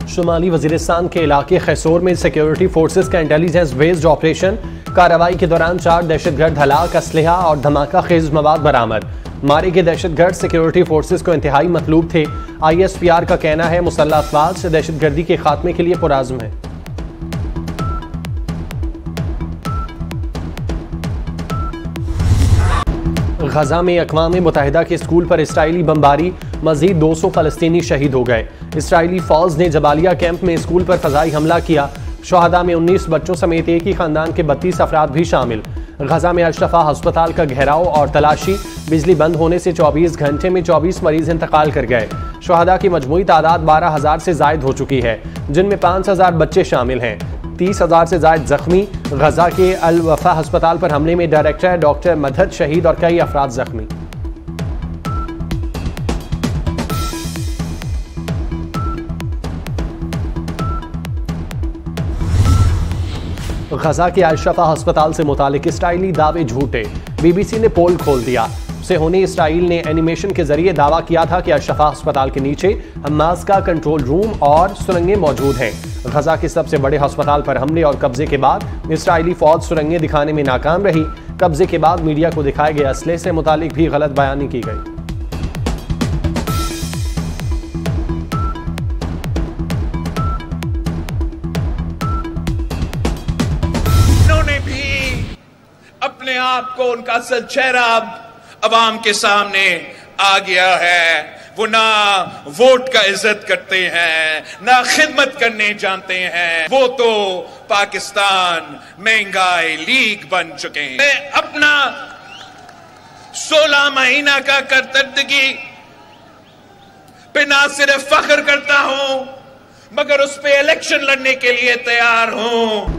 शुमाली वजीरिस्तान के इलाके खैसूर में सिक्योरिटी फोर्सेस का इंटेलिजेंस बेस्ड ऑपरेशन। कार्रवाई के दौरान 4 दहशतगर्द हलाक, असलहा और धमाका खेज मवाद बरामद। मारे गए दहशतगर्द सिक्योरिटी फोर्सेस को इंतहाई मतलूब थे। ISPR का कहना है मुसल्लह अफवाज दहशतगर्दी के खात्मे के लिए पुरआज़्म है। गजा में अक़वाम मुत्तहिदा के स्कूल पर इसराइली बमबारी, मजीद 200 फलस्तीनी शहीद हो गए। इसराइली फौज ने जबालिया कैंप में स्कूल पर फजाई हमला किया। शहादा में 19 बच्चों समेत एक ही खानदान के 32 अफराद भी शामिल। गजा में अल-शफा अस्पताल का घेराव और तलाशी, बिजली बंद होने से 24 घंटे में 24 मरीज इंतकाल कर गए। शहादा की मजमूई तादाद 12,000 से जायद हो चुकी है, जिनमें 5,000 बच्चे शामिल हैं। 30,000 से जायद जख्मी। गजा के अल वफा अस्पताल पर हमले में डायरेक्टर डॉक्टर मदहत शहीद और कई अफराद जख्मी। गजा के अल-शफा अस्पताल से मुतालिक इसराइली दावे झूठे। BBC ने पोल खोल दिया। सेहोनी इसराइल ने एनिमेशन के जरिए दावा किया था कि अल-शफा अस्पताल के नीचे हमास का कंट्रोल रूम और सुरंगें मौजूद हैं। गजा के सबसे बड़े अस्पताल पर हमले और कब्जे के बाद इसराइली फौज सुरंगें दिखाने में नाकाम रही। कब्जे के बाद मीडिया को दिखाए गए असले से मुतालिक भी गलत बयानी की गई। अपने आप को, उनका असल चेहरा अवाम के सामने आ गया है। वो ना वोट का इज्जत करते हैं, ना खिदमत करने जानते हैं। वो तो पाकिस्तान महंगाई लीग बन चुके हैं। मैं अपना 16 महीना का करतर्दगी पे ना सिर्फ फख्र करता हूं, मगर उस पे इलेक्शन लड़ने के लिए तैयार हूं।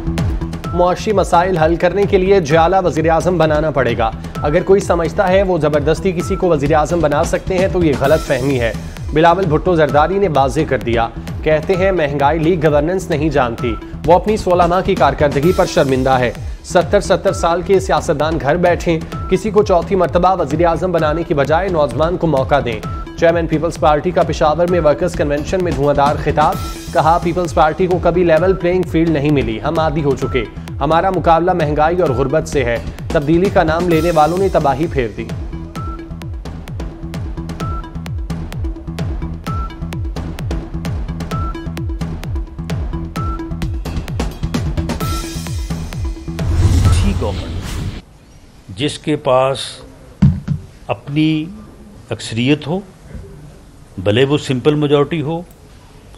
मुआशी मसाइल हल करने के लिए जाला वज़ीर आज़म बनाना पड़ेगा। अगर कोई समझता है वो ज़बरदस्ती किसी को वज़ीर आज़म बना सकते हैं तो ये गलत फहमी है। बिलावल भुट्टो जरदारी ने वाज़ेह कर दिया। कहते हैं महंगाई लीग गवर्नेंस नहीं जानती। वो अपनी 16 माह की कारकर्दगी पर शर्मिंदा है। 70 साल के सियासतदान घर बैठे, किसी को चौथी मरतबा वज़ीर आज़म बनाने की बजाय नौजवान को मौका दें। चेयरमैन पीपल्स पार्टी का पेशावर में वर्कर्स कन्वेंशन में धुआंधार खिताब। कहा, पीपल्स पार्टी को कभी लेवल प्लेइंग फील्ड नहीं मिली, हम आदी हो चुके। हमारा मुकाबला महंगाई और गुर्बत से है। तब्दीली का नाम लेने वालों ने तबाही फेर दी। गवर्नमेंट जिसके पास अपनी अक्सरियत हो, भले वो सिंपल मेजॉरिटी हो,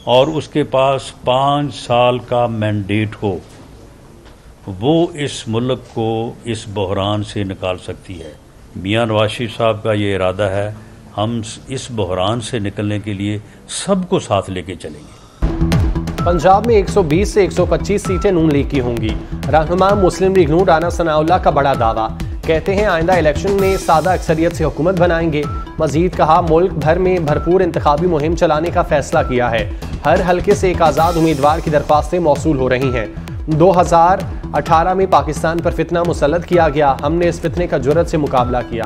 और उसके पास 5 साल का मैंडेट हो, वो इस मुल्क को इस बहरान से निकाल सकती है। मियां नवाज शरीफ साहब का ये इरादा है, हम इस बहरान से निकलने के लिए सबको साथ लेके चलेंगे। पंजाब में 120 से 125 सीटें नून लीग की होंगी। रहनुमा मुस्लिम लीग नून राना सनाउल्लाह का बड़ा दावा। कहते हैं आइंदा इलेक्शन में सादा अक्सरियत से हुकूमत बनाएंगे। मजीद कहा, मुल्क भर में भरपूर इंतखाबी मुहिम चलाने का फैसला किया है। हर हल्के से एक आज़ाद उम्मीदवार की दरख्वास्तें मौसूल हो रही हैं। 2018 में पाकिस्तान पर फितना मुसल्लत किया गया, हमने इस फितने का जुर्रत से मुकाबला किया।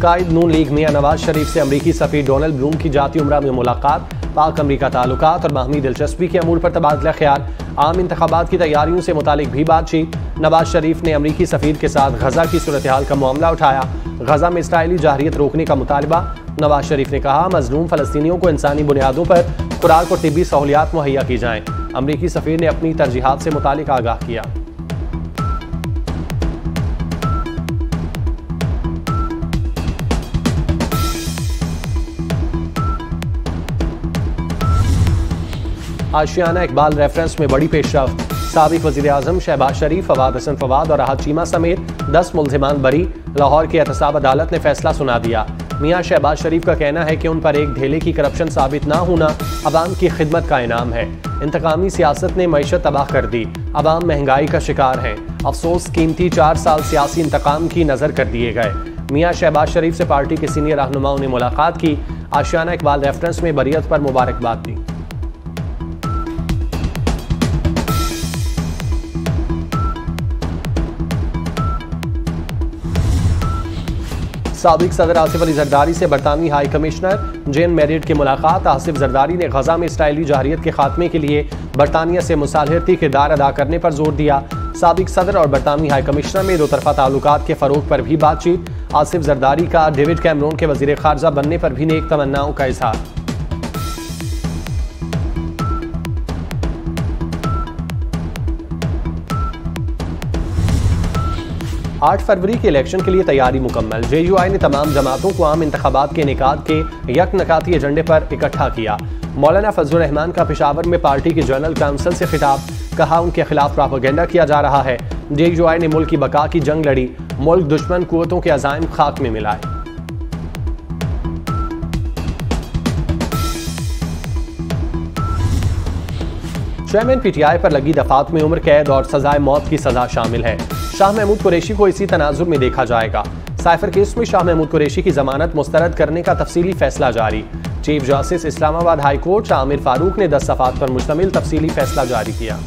कायद नून लीग मियां नवाज शरीफ से अमरीकी सफीर डोनाल्ड ब्लूम की जाती उम्रा में मुलाकात। पाक अमरीका ताल्लुकात और बाहमी दिलचस्पी के अमूर पर तबादला ख्याल। आम इंतखाबात की तैयारियों से मुतालिक भी बातचीत। नवाज शरीफ ने अमरीकी सफीर के साथ गजा की सूरत हाल का मामला उठाया। गजा में इसराइली जाहिरियत रोकने का मुतालबा। नवाज शरीफ ने कहा, मजलूम फलस्तीनियों को इंसानी बुनियादों पर खुराक और तिब्बी सहूलियात मुहैया की जाएं। अमरीकी सफीर ने अपनी तरजीहात से मुतालिक आगाह किया। आशियाना इकबाल रेफरेंस में बड़ी पेशरफ्त। साबिक वज़ीर आज़म शहबाज शरीफ, फवाद हसन फवाद और राहत चीमा समेत 10 मुल्ज़िमान बरी। लाहौर की एहतसाब अदालत ने फैसला सुना दिया। मियां शहबाज शरीफ का कहना है कि उन पर एक ढेले की करप्शन साबित ना होना अवाम की खिदमत का इनाम है। इंतकामी सियासत ने मईशत तबाह कर दी, अवाम महंगाई का शिकार है। अफसोस, कीमती 4 साल सियासी इंतकाम की नज़र कर दिए गए। मियां शहबाज शरीफ से पार्टी के सीनियर रहनुमाओं ने मुलाकात की। आशियाना इकबाल रेफरेंस में बरियत पर मुबारकबाद दी। साबिक सदर आसिफ अली जरदारी से बरतानवी हाई कमिश्नर जेन मेरिट की मुलाकात। आसिफ जरदारी ने गजा में इसराइली जहरियत के खात्मे के लिए बरतानिया से मुसालहती किरदार अदा करने पर जोर दिया। साबिक सदर और बरतानवी हाई कमिश्नर में दो तरफा ताल्लुकात के फरोग पर भी बातचीत। आसिफ जरदारी का डेविड कैमरून के वजीर खारजा बनने पर भी नेक तमन्नाओं का इजहार। 8 फरवरी के इलेक्शन के लिए तैयारी मुकम्मल। JUI ने तमाम जमातों को आम इंतखाबात के इनेकाद के यकनकाती एजेंडे पर इकट्ठा किया। मौलाना फजलुर रहमान का पेशावर में पार्टी के जनरल काउंसिल से खिताब, कहा उनके खिलाफ प्रोपेगेंडा किया जा रहा है। JUI ने मुल्क की बका की जंग लड़ी, मुल्क दुश्मन कुव्वतों के अज़ाइम खाक में मिलाए। चेयरमैन PTI पर लगी दफात में उम्र कैद और सजाए मौत की सजा शामिल है। शाह महमूद कुरैशी को इसी तनाजुर में देखा जाएगा। साइफर केस में शाह महमूद कुरैशी की जमानत मुस्तरद करने का तफसीली फैसला जारी। Chief justice Islamabad high court Shah Aamir Farooq ने 10 सफ़ात पर मुश्तमिल तफसीली फैसला जारी किया।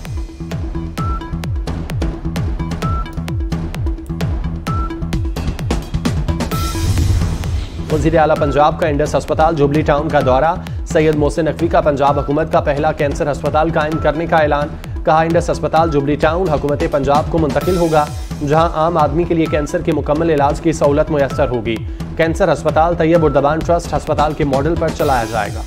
वज़ीर आला पंजाब का इंडस अस्पताल जुबली टाउन का दौरा। सैयद मोहसिन नकवी का पंजाब हुकूमत का पहला कैंसर अस्पताल कायम करने का ऐलान। कहा इंडस अस्पताल जुबली टाउन हुकूमत पंजाब को मुंतकिल होगा, जहां आम आदमी के लिए कैंसर के मुकम्मल इलाज की सहूलत मुयस्सर होगी। कैंसर अस्पताल तैयब उर्दबान ट्रस्ट अस्पताल के मॉडल पर चलाया जाएगा।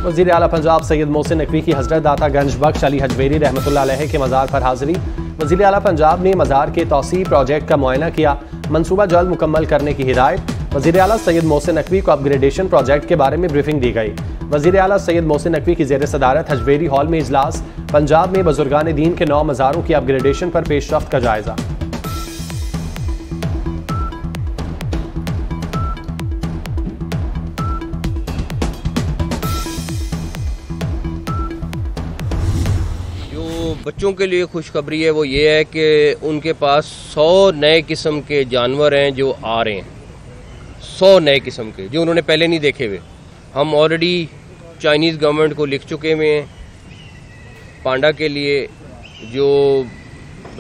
वज़ीर आला पंजाब सैयद मोहसिन नकवी की हज़रत दाता गंज बख्श अली हजवेरी रहमतुल्लाह अलैह के मज़ार पर हाज़िरी। वज़ीर आला पंजाब ने मज़ार के तौसी प्रोजेक्ट का मुआयना किया, मनसूबा जल्द मुकम्मल करने की हिदायत। वज़ीर आला सैयद मोहसिन नकवी को अपग्रेडेशन प्रोजेक्ट के बारे में ब्रीफिंग दी गई। वज़ीर आला सैयद मोहसिन नकवी की ज़ेर सदारत हजवेरी हॉल में इजलास। पंजाब में बुजुर्गान दीन के 9 मज़ारों की अपग्रेडेशन पर पेशरफ्त का जायजा। बच्चों के लिए खुशखबरी है वो ये है कि उनके पास 100 नए किस्म के जानवर हैं जो आ रहे हैं। 100 नए किस्म के जो उन्होंने पहले नहीं देखे हुए। हम ऑलरेडी चाइनीज़ गवर्नमेंट को लिख चुके हुए हैं। पांडा के लिए जो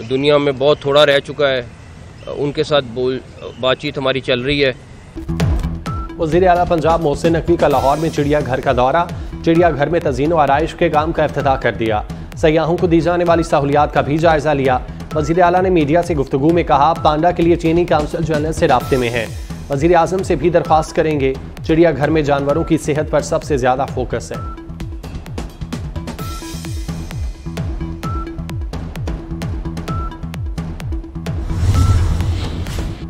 दुनिया में बहुत थोड़ा रह चुका है, उनके साथ बातचीत हमारी चल रही है। वज़ीर आला पंजाब मोहसिन नकवी का लाहौर में चिड़ियाघर का दौरा। चिड़ियाघर में तज़ीन व आराइश के काम का इफ्तिताह कर दिया। सयाहों को दी जाने वाली सहूलियात का भी जायजा लिया। वज़ीर आला ने मीडिया से गुफ्तगू में कहा, पांडा के लिए चीनी काउंसिल जनरल से राब्ते में है। वज़ीर आज़म से भी दरख्वास्त करेंगे। चिड़ियाघर में जानवरों की सेहत पर सबसे ज्यादा फोकस है।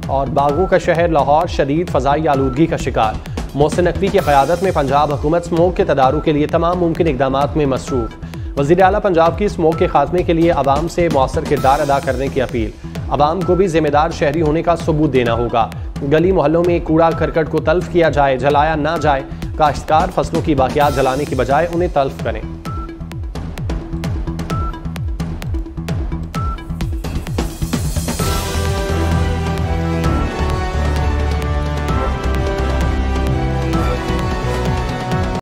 और बागों का शहर लाहौर शदीद फ़ज़ाई आलूदगी का शिकार। मोहसिन नकवी की क़यादत में पंजाब हुकूमत स्मोक के तदारुक के लिए तमाम मुमकिन इक़दामात में मसरूफ़। वज़ीर आला पंजाब की स्मोक के खात्मे के लिए अवाम से मौसर किरदार अदा करने की अपील। अवाम को भी जिम्मेदार शहरी होने का सबूत देना होगा। गली मोहल्लों में कूड़ा करकट को तल्फ किया जाए, जलाया ना जाए। काश्तकार फसलों की बाकियात जलाने की बजाय उन्हें तल्फ करें।